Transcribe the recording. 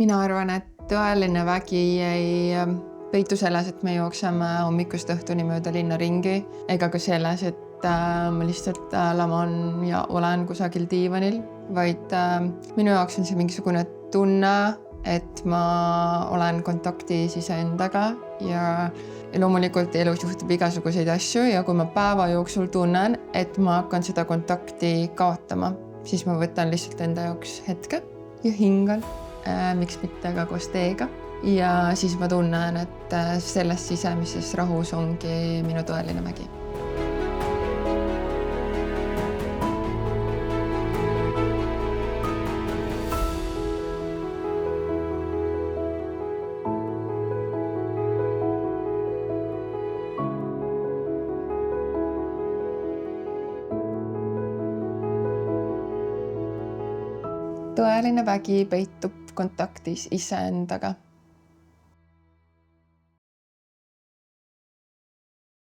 Mina arvan, et tõeline vägi ei peitu selles, et me jookseme hommikust õhtuni mööda linna ringi, ega ka selles, et ma lihtsalt laman ja olen kusagil diivanil, vaid minu jaoks on see mingisugune tunne, et ma olen kontaktis iseendaga ja loomulikult elus juhtub igasuguseid asju ja kui ma päeva jooksul tunnen, et ma hakkan seda kontakti kaotama, siis ma võtan lihtsalt enda jaoks hetke ja hingan, miks mitte ka koos teega. Ja siis ma tunnen, et selles sisemises rahus ongi minu tõeline vägi. Tõeline vägi peitub kontaktis iseendaga.